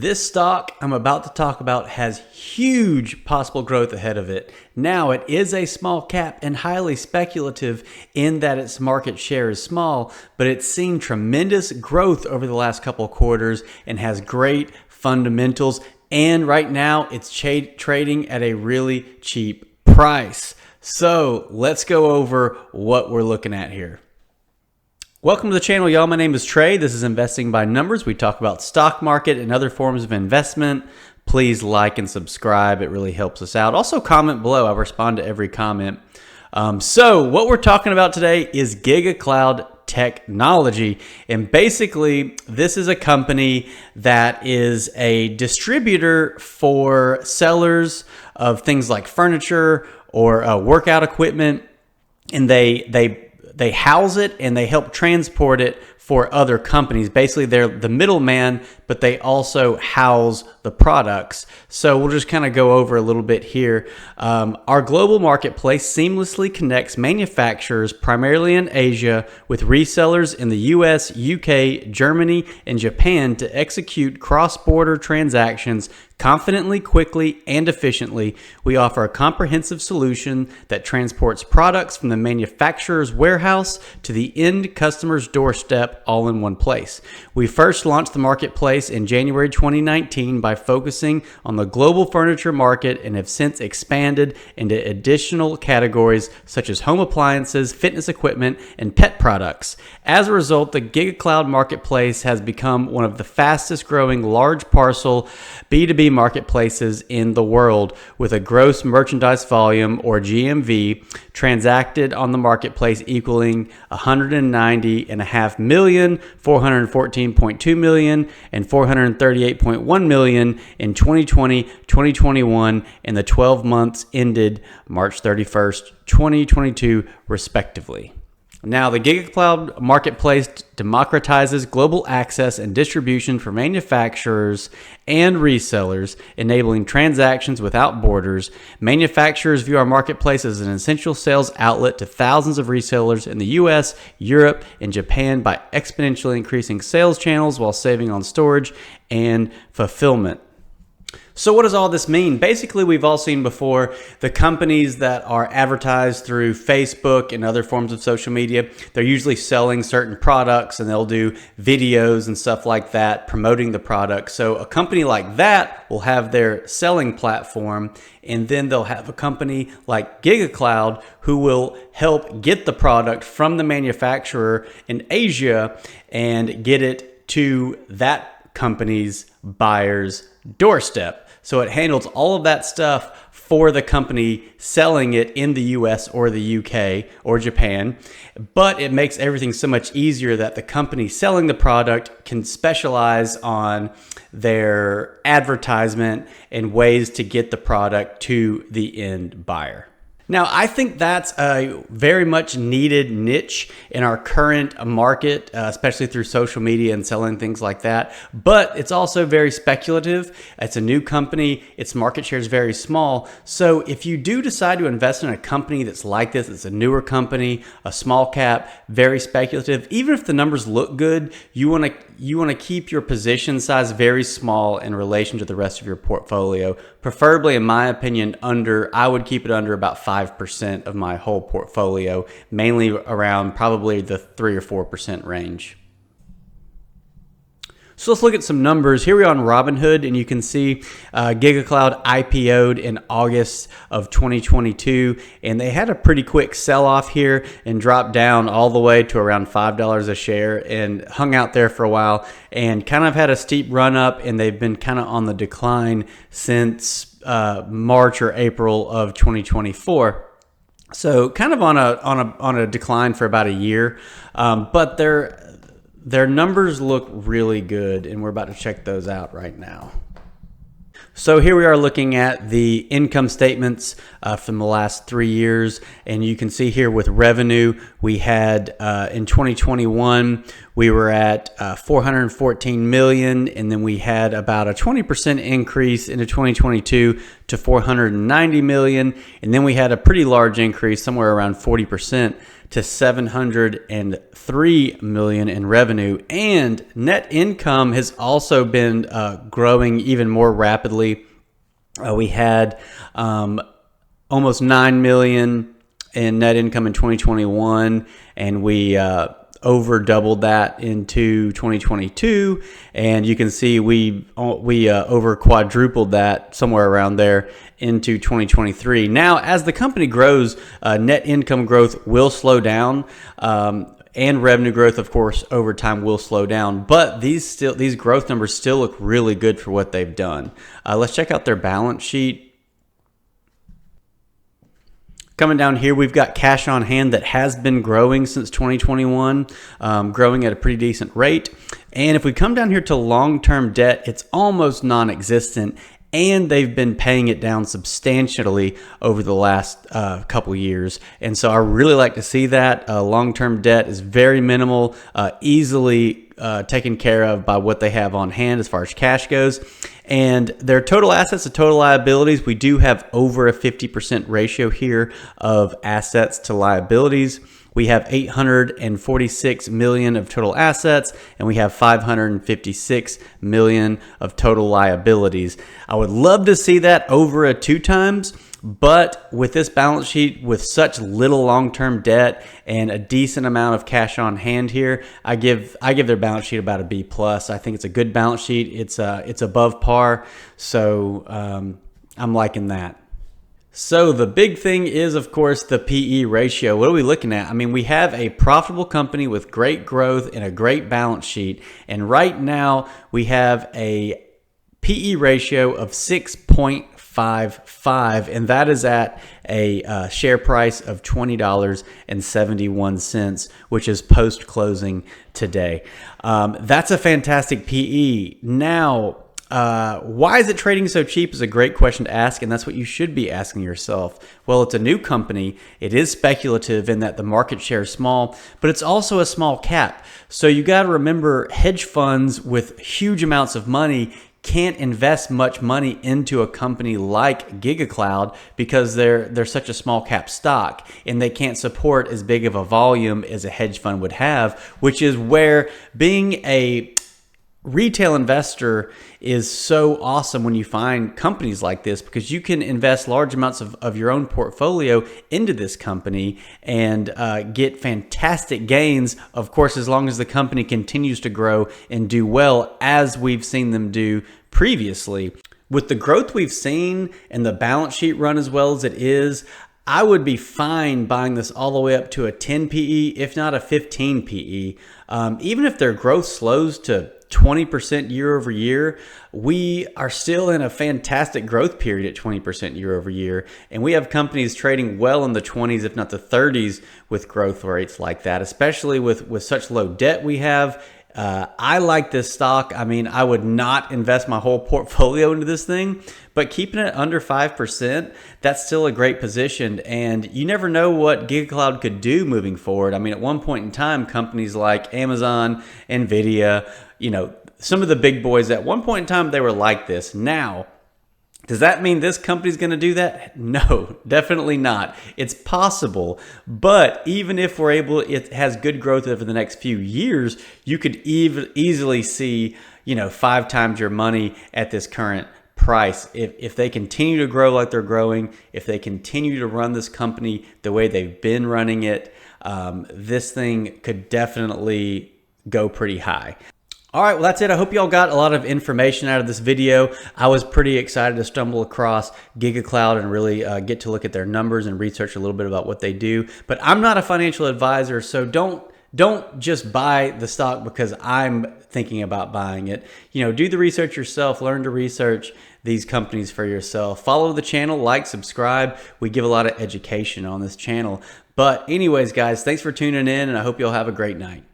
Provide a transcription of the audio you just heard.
This stock I'm about to talk about has huge possible growth ahead of it. Now, it is a small cap and highly speculative in that its market share is small, but it's seen tremendous growth over the last couple of quarters and has great fundamentals. And right now, it's trading at a really cheap price. So let's go over what we're looking at here. Welcome to the channel, y'all. My name is Trey. This is Investing by Numbers. We talk about stock market and other forms of investment. Please like and subscribe. It really helps us out. Also, comment below. I respond to every comment. So what we're talking about today is Gigacloud Technology. And basically, this is a company that is a distributor for sellers of things like furniture or workout equipment. And they house it and they help transport it for other companies. Basically, they're the middleman, but they also house the products. So we'll just kind of go over a little bit here. Our global marketplace seamlessly connects manufacturers primarily in Asia with resellers in the US, UK, Germany, and Japan to execute cross-border transactions confidently, quickly, and efficiently. We offer a comprehensive solution that transports products from the manufacturer's warehouse to the end customer's doorstep all in one place. We first launched the marketplace in January 2019 by focusing on the global furniture market and have since expanded into additional categories such as home appliances, fitness equipment, and pet products. As a result, the Gigacloud marketplace has become one of the fastest growing large parcel B2B marketplaces in the world, with a gross merchandise volume, or GMV, transacted on the marketplace equaling 190.5 million, 414.2 million, and 438.1 million in 2020, 2021, and the 12 months ended March 31st, 2022, respectively. Now, the Gigacloud marketplace democratizes global access and distribution for manufacturers and resellers, enabling transactions without borders. Manufacturers view our marketplace as an essential sales outlet to thousands of resellers in the US, Europe, and Japan by exponentially increasing sales channels while saving on storage and fulfillment. So what does all this mean? Basically, we've all seen before the companies that are advertised through Facebook and other forms of social media. They're usually selling certain products and they'll do videos and stuff like that promoting the product. So a company like that will have their selling platform, and then they'll have a company like Gigacloud who will help get the product from the manufacturer in Asia and get it to that company's buyer's doorstep. So it handles all of that stuff for the company selling it in the US or the UK or Japan, but it makes everything so much easier that the company selling the product can specialize on their advertisement and ways to get the product to the end buyer. Now, I think that's a very much needed niche in our current market, especially through social media and selling things like that. But it's also very speculative. It's a new company. Its market share is very small. So if you do decide to invest in a company that's like this, it's a newer company, a small cap, very speculative, even if the numbers look good, you want to keep your position size very small in relation to the rest of your portfolio. Preferably, in my opinion, I would keep it under about 5% of my whole portfolio, mainly around probably the 3 or 4% range. So let's look at some numbers. Here we are on Robinhood, and you can see Gigacloud IPO'd in August of 2022, and they had a pretty quick sell-off here and dropped down all the way to around $5 a share and hung out there for a while and kind of had a steep run up, and they've been kind of on the decline since March or April of 2024. So kind of on a decline for about a year, but their numbers look really good, and we're about to check those out right now. So here we are looking at the income statements from the last 3 years, and you can see here with revenue, we had in 2021 we were at 414 million, and then we had about a 20% increase into 2022 to 490 million, and then we had a pretty large increase, somewhere around 40%, to $703 million in revenue, and net income has also been growing even more rapidly. We had almost $9 million in net income in 2021, and we over doubled that into 2022, and you can see we over quadrupled that, somewhere around there, into 2023. Now, as the company grows, net income growth will slow down, and revenue growth, of course, over time will slow down. But these growth numbers still look really good for what they've done. Let's check out their balance sheet. Coming down here, we've got cash on hand that has been growing since 2021, growing at a pretty decent rate. And if we come down here to long-term debt, it's almost non-existent, and they've been paying it down substantially over the last couple years. And so I really like to see that. Long-term debt is very minimal, easily taken care of by what they have on hand as far as cash goes. And their total assets to total liabilities, we do have over a 50% ratio here of assets to liabilities. We have $846 million of total assets, and we have $556 million of total liabilities. I would love to see that over a 2 times, but with this balance sheet, with such little long-term debt and a decent amount of cash on hand here, I give their balance sheet about a B+. I think it's a good balance sheet. It's above par, so I'm liking that. So the big thing is, of course, the PE ratio. What are we looking at? I mean, we have a profitable company with great growth and a great balance sheet, and right now we have a PE ratio of 6.55, and that is at a share price of $20.71, which is post-closing today. That's a fantastic PE. Now, why is it trading so cheap is a great question to ask, and that's what you should be asking yourself. Well, it's a new company. It is speculative in that the market share is small, but it's also a small cap. So you got to remember, hedge funds with huge amounts of money can't invest much money into a company like Gigacloud because they're such a small cap stock, and they can't support as big of a volume as a hedge fund would have, which is where being a retail investor is so awesome when you find companies like this, because you can invest large amounts of your own portfolio into this company and get fantastic gains, of course, as long as the company continues to grow and do well, as we've seen them do previously. With the growth we've seen and the balance sheet run as well as it is, I would be fine buying this all the way up to a 10 PE, if not a 15 PE. Even if their growth slows to 20% year over year, we are still in a fantastic growth period at 20% year over year. And we have companies trading well in the 20s, if not the 30s, with growth rates like that, especially with such low debt we have. I like this stock. I mean, I would not invest my whole portfolio into this thing, but keeping it under 5%, that's still a great position. And you never know what Gigacloud could do moving forward. I mean, at one point in time, companies like Amazon, Nvidia, some of the big boys, at one point in time, they were like this. Now, does that mean this company's going to do that? No, definitely not. It's possible, but even if it has good growth over the next few years, you could easily see, 5 times your money at this current price. If they continue to grow like they're growing, if they continue to run this company the way they've been running it, this thing could definitely go pretty high. All right, well, that's it. I hope y'all got a lot of information out of this video. I was pretty excited to stumble across Gigacloud and really get to look at their numbers and research a little bit about what they do. But I'm not a financial advisor, so don't just buy the stock because I'm thinking about buying it. Do the research yourself. Learn to research these companies for yourself. Follow the channel, like, subscribe. We give a lot of education on this channel. But anyways, guys, thanks for tuning in, and I hope y'all have a great night.